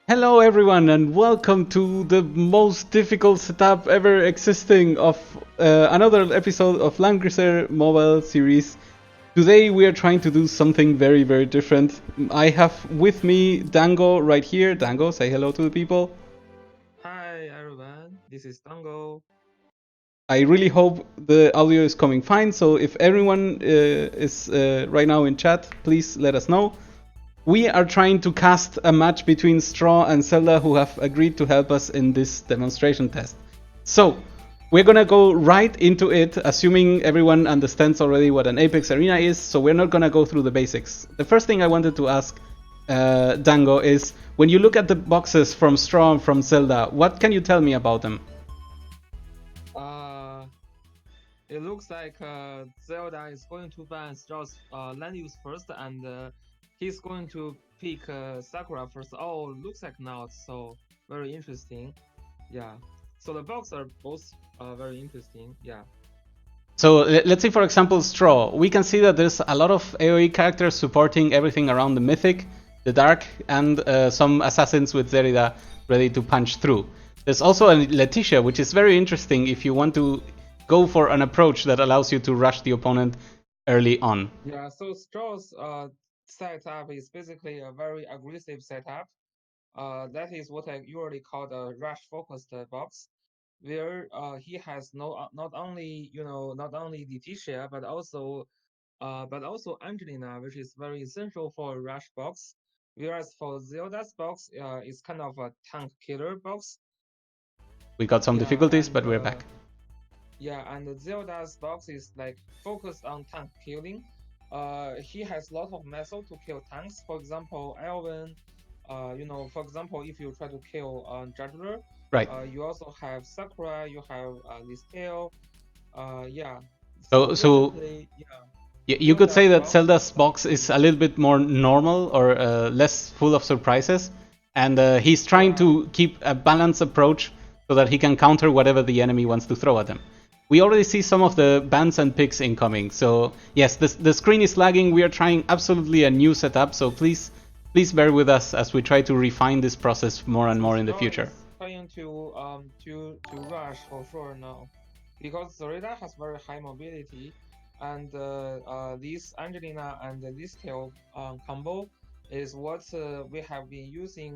Hello everyone and welcome to the most difficult setup ever existing of another episode of Langrisser mobile series. Today we are trying to do something very different. I have with me Dango right here. Dango, say hello to the people. Hi everyone, this is Dango. I really hope the audio is coming fine, so if everyone is right now in chat, please let us know. We are trying to cast a match between Straw and Zelda, who have agreed to help us in this demonstration test. So, we're gonna go right into it, assuming everyone understands already what an Apex Arena is, so we're not gonna go through the basics. The first thing I wanted to ask Dango is, when you look at the boxes from Straw and from Zelda, what can you tell me about them? Uh, it looks like Zelda is going to ban Straw's land use first, and he's going to pick Sakura first. Oh, looks like not. So very interesting. Yeah. So the box are both very interesting. Yeah. So let's say, for example, Straw. We can see that there's a lot of AoE characters supporting everything around the Mythic, the Dark, and some assassins with Zerida ready to punch through. There's also a Letitia, which is very interesting if you want to go for an approach that allows you to rush the opponent early on. Yeah. So Straw's setup is basically a very aggressive setup. That is what I usually call the rush focused box, where he has not only not only Letitia but also Angelina, which is very essential for rush box. Whereas for Zelda's box, it's kind of a tank killer box. We got some Yeah, difficulties, but we're back. and Zelda's box is like focused on tank killing. He has a lot of methods to kill tanks. For example, Elven. For example, if you try to kill Juggler, Right. you also have Sakura. You have Listel. Yeah. So So basically, yeah, you could say Zelda's that box is Zelda's box is a little bit more normal or less full of surprises, and he's trying yeah. to keep a balanced approach so that he can counter whatever the enemy wants to throw at him. We already see some of the bans and picks incoming, so yes, the screen is lagging. We are trying absolutely a new setup, so please bear with us as we try to refine this process more and So more in the Straw future. is trying to rush for sure now, because Zareda has very high mobility, and this Angelina and this tail combo is what we have been using,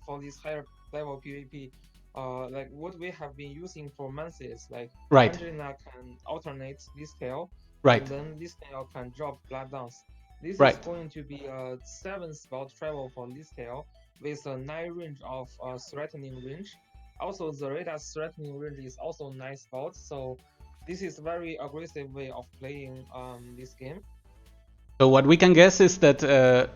for this higher level PvP. Like what we have been using for months is like Right, Angelina can alternate this tail, and right, then this tail can drop blood dance. This is right. going to be a 7 spot travel for this tail with a 9 range of threatening range. Also, the radar's threatening range is also 9 spots, so this is very aggressive way of playing this game. So what we can guess is that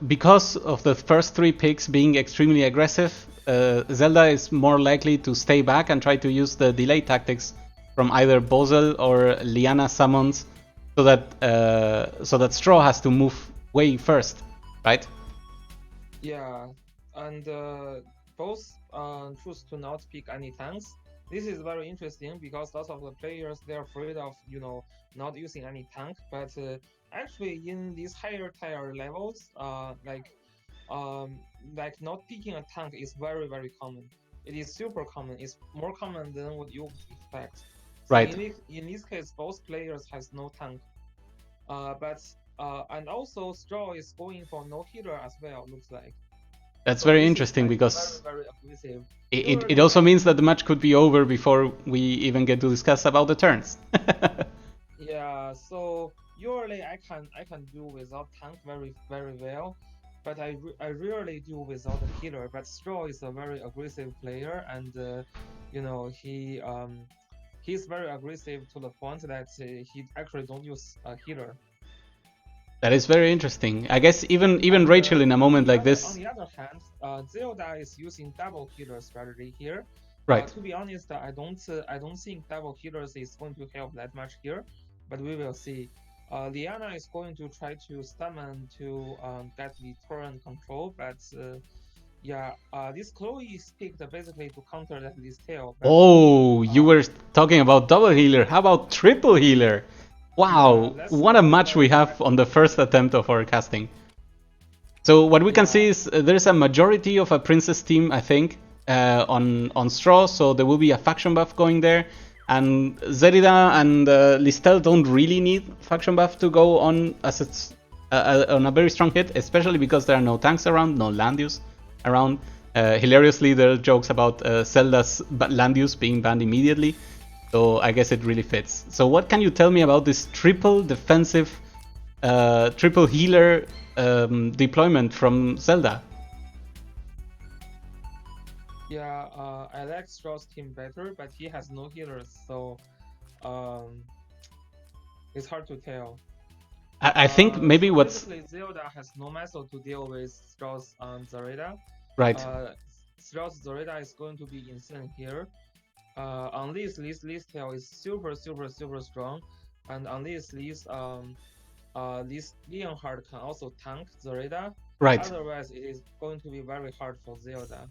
because of the first three picks being extremely aggressive, Zelda is more likely to stay back and try to use the delay tactics from either Bozel or Liana summons, so that Straw has to move way first, right? Yeah, and both choose to not pick any tanks. This is very interesting because lots of the players they're afraid of not using any tank, but actually in these higher tier levels, um like not picking a tank is very common. It is super common. It's more common than what you would expect. So Right. in this case, both players has no tank. But and also Straw is going for no healer as well. Looks like. That's So very this is interesting like because very aggressive. it Usually, also means that the match could be over before we even get to discuss about the turns. yeah. So usually I can do without tank very well, but I rarely do without a healer. But Straw is a very aggressive player, and he's very aggressive to the point that he actually don't use a healer. That is very interesting. I guess even And Rachel in a moment like on this, the other hand, Zelda is using double healer strategy here. right? To be honest, I don't think double healers is going to help that much here, but we will see. Liana is going to try to summon to get the turn control, but yeah, this Chloe is picked basically to counter this tail, but Oh, you uh, were talking about double healer. How about triple healer? yeah, Wow, let's see what a what match we will have happen on the here. first attempt of our casting. So what we can Yeah. see is there's a majority of a princess team, I think, on Straw. So there will be a faction buff going there, and Zerida and Listel don't really need faction buff to go on as it's on a very strong hit, especially because there are no tanks around, no land use around. Hilariously, there are jokes about Zelda's land use being banned immediately. So I guess it really fits. So what can you tell me about this triple defensive, triple healer deployment from Zelda? Yeah, I like Straw's team better, but he has no healers, so um, it's hard to tell. I think maybe So what's basically, Zelda has no method to deal with Strauss and Zareta. right. Uh, Strauss Zareta is going to be insane here. On this tail is super strong, and on this Leonhard can also tank Zareta. Right. Otherwise, it is going to be very hard for Zelda.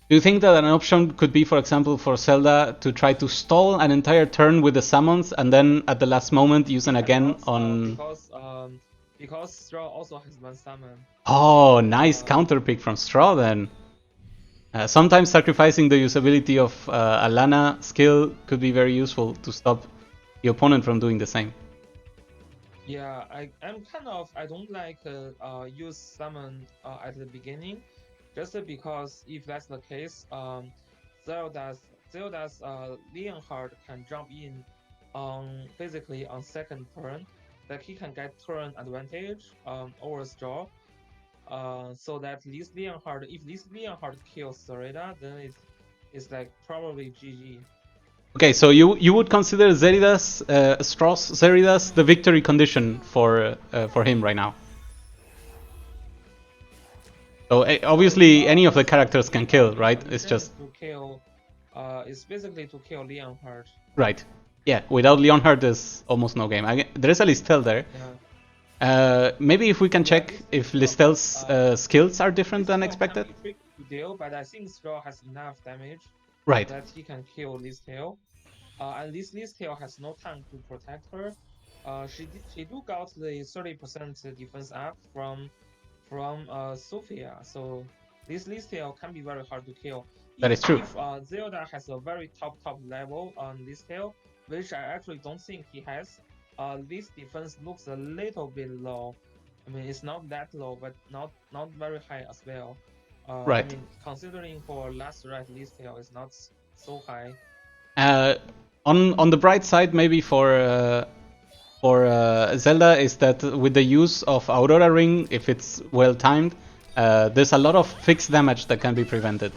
Do you think that an option could be, for example, for Zelda to try to stall an entire turn with the summons and then at the last moment use them again Cannot, on? because Straw also has one summon. Oh, nice Uh, counter pick from Straw then. Sometimes sacrificing the usability of a Lana skill could be very useful to stop the opponent from doing the same. Yeah, I don't like use summon at the beginning, just because if that's the case, Zelda's Zelda's Leonhard can jump in on basically on second turn, like he can get turn advantage over Straw. So that this Leonhard, if this Leonhard kills Sarita, then it's like probably GG. Okay, so you would consider Zerida's Straw's Zerida's the victory condition for him right now. So obviously any of the characters can kill, right? It's just To kill, it's basically to kill Leonhard. right. Yeah, without Leonhard, there's almost no game. There is a Listel there. Maybe if we can check if Listel's skills are different than expected. Can be tricky to deal, but I think Straw has enough damage Right. that he can kill Listel. And this Listel has no tank to protect her. She do got the 30% defense up from Sophia, so this Listel can be very hard to kill. That is true. If Zelda has a very top level on Listel, which I actually don't think he has, this defense looks a little bit low. I mean, it's not that low, but not very high as well. Right. I mean, considering for last right Listel is not so high. On the bright side, maybe for Zelda is that with the use of Aurora Ring, if it's well timed, there's a lot of fixed damage that can be prevented.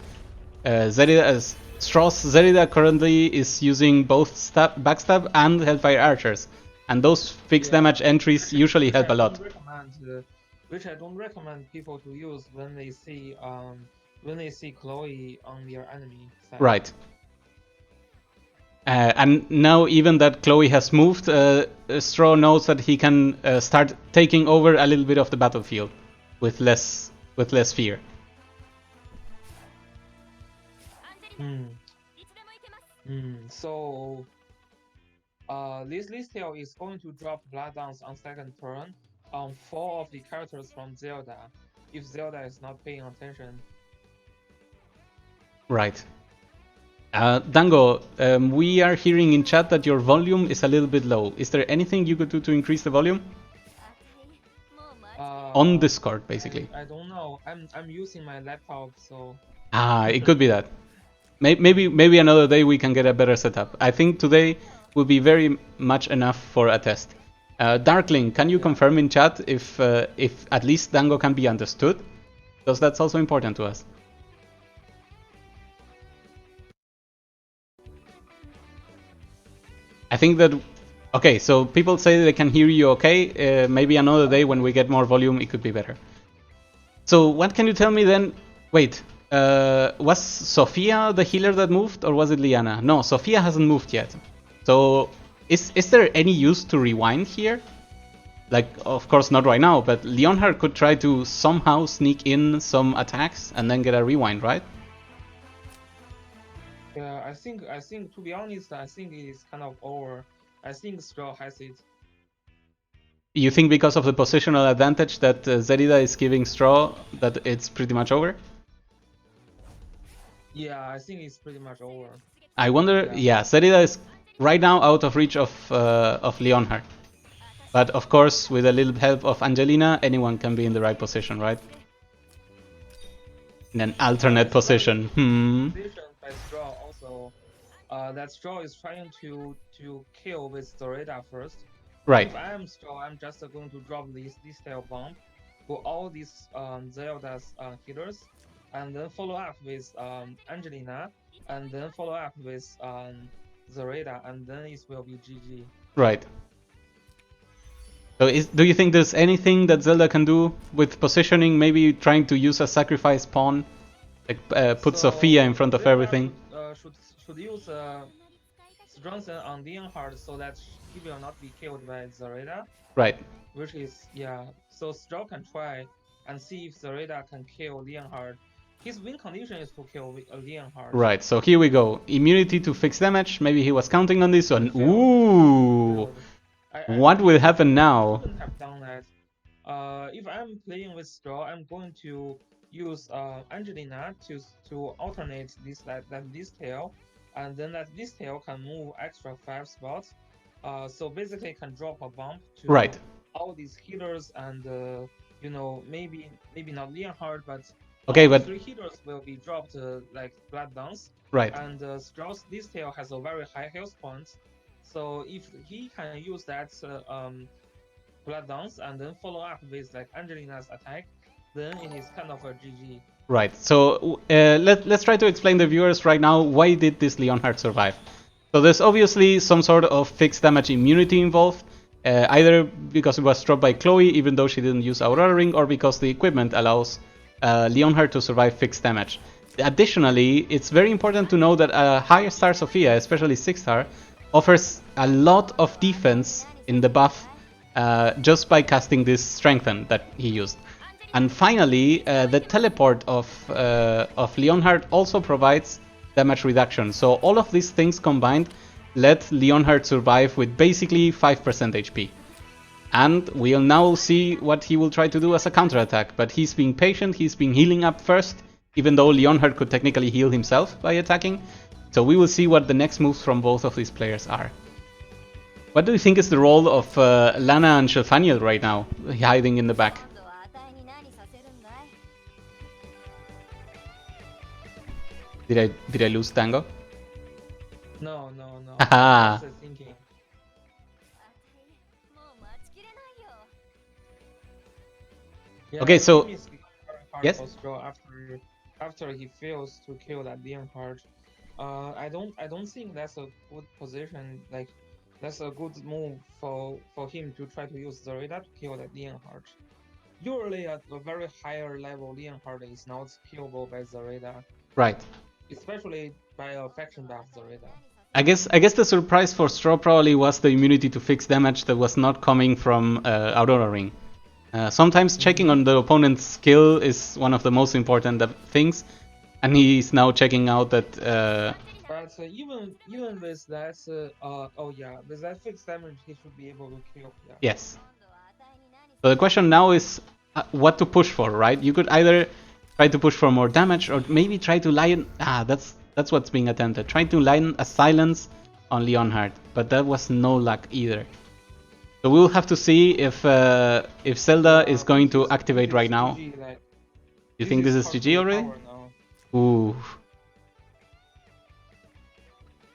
Straw's Zerida currently is using both backstab and Hellfire Archers, and those fixed damage entries usually help a lot. Which I don't recommend people to use when they see Chloe on their enemy side. Right. And now even that Chloe has moved, Straw knows that he can start taking over a little bit of the battlefield with less fear. So this Listel is going to drop Blood Dance on second turn on 4 of the characters from Zelda, if Zelda is not paying attention. Right. Dango, we are hearing in chat that your volume is a little bit low. Is there anything you could do to increase the volume? On Discord, basically. I don't know. I'm using my laptop, so. It could be that. Maybe another day we can get a better setup. I think today will be very much enough for a test. Darkling, can you confirm in chat if at least Dango can be understood? Because that's also important to us. I think that okay, so people say they can hear you okay. Maybe another day when we get more volume, it could be better. So what can you tell me then? Wait, was Sophia the healer that moved, or was it Liana? No, Sophia hasn't moved yet. So is there any use to rewind here? Like, of course not right now, but Leonhard could try to somehow sneak in some attacks and then get a rewind, right? Yeah, I think to be honest, I think it is kind of over. I think Straw has it. You think because of the positional advantage that Zelda is giving Straw, that it's pretty much over? Yeah, I think it's pretty much over. I wonder. Yeah, Zelda is right now out of reach of Leonhardt. But of course, with a little help of Angelina, anyone can be in the right position, right? In an alternate position. Position by Straw also. That Straw is trying to kill with Zoreda first. Right. If I'm Straw, I'm just going to drop this tail bomb for all these Zelda's healers, and then follow up with Angelina, and then follow up with Zoreda, and then it will be GG. Right. So do you think there's anything that Zelda can do with positioning? Maybe trying to use a sacrifice pawn, like put Sophia in front of everything. Should use strengthen on Leonhardt so that he will not be killed by Zoreda. Right. Which is, yeah. So Straw can try and see if Zoreda can kill Leonhardt. His win condition is to kill Leonhardt. Right, so here we go. Immunity to fixed damage. Maybe he was counting on this one. Ooh! What will happen now? I shouldn't have done that. If I'm playing with Straw, I'm going to use Angelina to alternate this tail, and then this tail can move extra 5 spots. So basically, can drop a bump to all these healers, and you know, maybe not Leonhardt, but okay, but 3 healers will be dropped like Blood Dance. Right. And Straw's this tail has a very high health point. So if he can use that Blood Dance and then follow up with like Angelina's attack, then it is kind of a GG. Right. So let's try to explain to the viewers right now why did this Leonhardt survive. So there's obviously some sort of fixed damage immunity involved, either because it was dropped by Chloe, even though she didn't use Aurora Ring, or because the equipment allows Leonhardt to survive fixed damage. Additionally, it's very important to know that a higher star Sophia, especially 6 star, offers a lot of defense in the buff just by casting this Strengthen that he used. And finally, the teleport of Leonhardt also provides damage reduction. So all of these things combined let Leonhardt survive with basically 5% HP. And we'll now see what he will try to do as a counterattack. But he's being patient, he's been healing up first, even though Leonhardt could technically heal himself by attacking. So we will see what the next moves from both of these players are. What do you think is the role of Lana and Shelfaniel right now, hiding in the back? Did I lose Dango? No. Haha. That's the thinking. Yeah, okay, so yes. After he fails to kill that Leonhardt, I don't think that's a good position. Like that's a good move for him to try to use Zoreda to kill that Leonhardt. Usually at a very higher level, Leonhardt is not killable by Zoreda. Right. Especially by a faction buff Zoreda. I guess the surprise for Straw probably was the immunity to fixed damage that was not coming from Aurora Ring. Sometimes checking on the opponent's skill is one of the most important things, and he's now checking out that. But even with that, with that fixed damage, he should be able to kill. Yeah. Yes. So the question now is what to push for, right? You could either try to push for more damage, or maybe try to line. That's what's being attempted. Trying to line a silence on Leonhardt, but that was no luck either. So we'll have to see if Zelda is going to activate right now. GG, like, you think this is GG already? Ooh.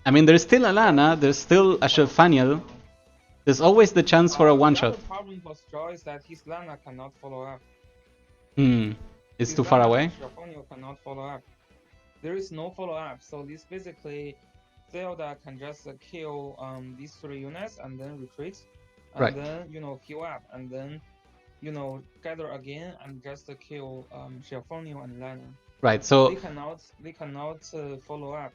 I mean, there's still Alana, there's still a Shelfaniel. There's always the chance for a one-shot. The problem for Straw is that his Lana cannot follow up. It's too far away? Shelfaniel cannot follow up. There is no follow-up, so this basically Zelda can just kill these 3 units and then retreat, and then heal up, and then gather again and just kill Shelfaniel and Lana. Right. So they cannot follow up.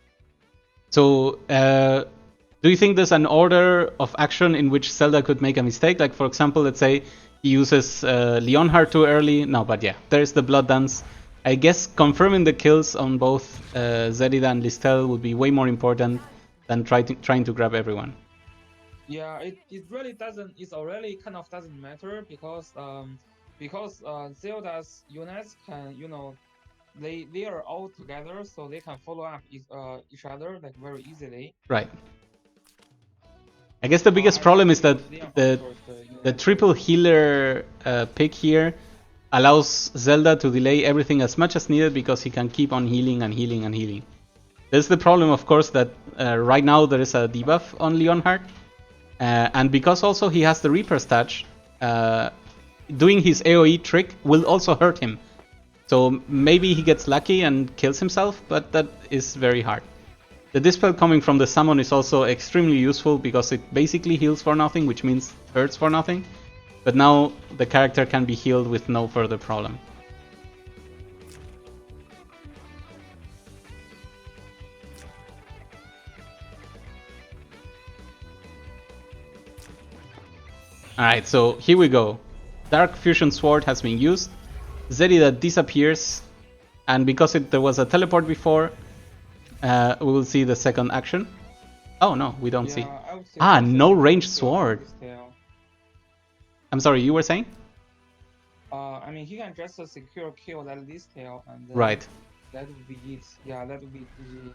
So do you think there's an order of action in which Zelda could make a mistake? Like for example, let's say he uses Leonhardt too early. No, but yeah, there's the Blood Dance. I guess confirming the kills on both Zelda and Listel would be way more important than trying to grab everyone. Yeah, it really doesn't. It already kind of doesn't matter because Zelda's units can they are all together, so they can follow up each other like very easily. Right. I guess the biggest I like problem to is that use the first the unit triple first. healer pick here allows Zelda to delay everything as much as needed because he can keep on healing and healing and healing. There's the problem, of course, that right now there is a debuff on Leonhardt, and because also he has the Reaper stat, doing his AoE trick will also hurt him. So maybe he gets lucky and kills himself, but that is very hard. The Dispel coming from the summon is also extremely useful because it basically heals for nothing, which means hurts for nothing. But now the character can be healed with no further problem. Alright, so here we go. Dark Fusion Sword has been used. Zelda disappears, and because there was a teleport before, we will see the second action. Oh no, we don't see. Yeah, I would say Ah, also no he can ranged kill that sword. Listeo. I'm sorry, you were saying? I mean he can just secure kill that Listeo and Right. that would be it. Yeah, that would be GG.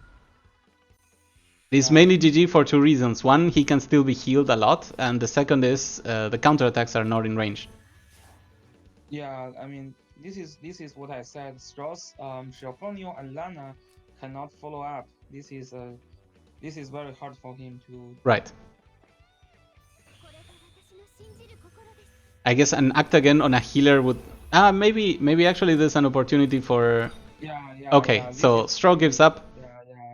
It is Yeah. mainly GG for two reasons. One, he can still be healed a lot, and the second is the counterattacks are not in range. Yeah, I mean this is what I said. Strauss, Shelfonio and Lana cannot follow up. This is very hard for him to. Right. I guess an act again on a healer would... maybe actually there's an opportunity for... Okay, Yeah. This so is Straw gives up.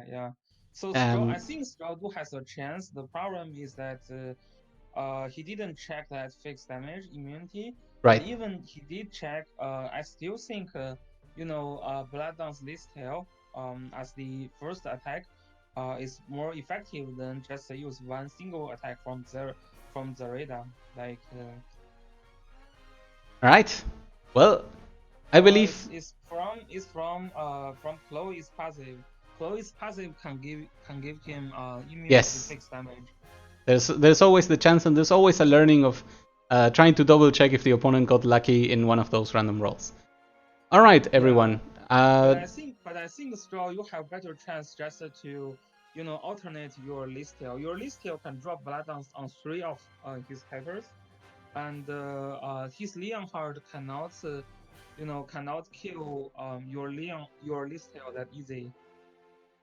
yeah. So I Um, think Straw do has a chance. The problem is that he didn't check that fixed damage immunity, and right. even he did check. I still think Blood Dance List Tail as the first attack is more effective than just use one single attack from Zareda. Like Alright. Well, I believe... it's from Chloe's passive. Chloe's passive can give him immune to Yes. fixed damage. There's always the chance, and there's always a learning of trying to double check if the opponent got lucky in one of those random rolls. Alright, Yeah, everyone. but I think Straw you have better chance just to alternate your Listel. Your Listel can drop Blood on three of his peppers, and his Leonhard cannot kill your Listel that easy.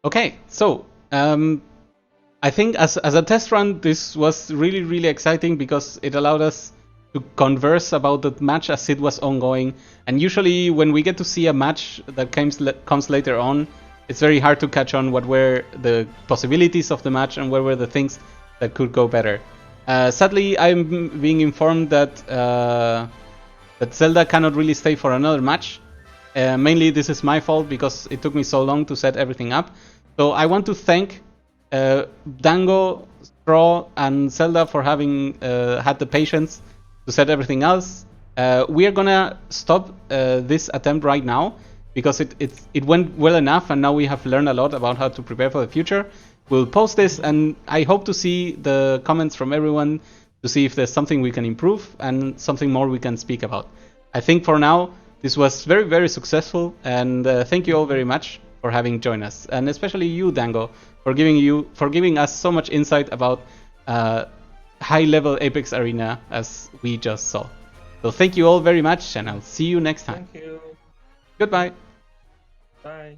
Okay, so I think as a test run, this was really, really exciting because it allowed us to converse about the match as it was ongoing. And usually, when we get to see a match that comes later on, it's very hard to catch on what were the possibilities of the match and what were the things that could go better. Sadly, I'm being informed that Zelda cannot really stay for another match. Mainly, this is my fault because it took me so long to set everything up. So I want to thank Dango, Straw, and Zelda for having had the patience to set everything else. We are gonna stop this attempt right now because it went well enough, and now we have learned a lot about how to prepare for the future. We'll post this, and I hope to see the comments from everyone to see if there's something we can improve and something more we can speak about. I think for now this was very, very successful, and thank you all very much for having joined us, and especially you, Dango, for giving us so much insight about high-level Apex Arena as we just saw. So thank you all very much, and I'll see you next time. Thank you. Goodbye. Bye.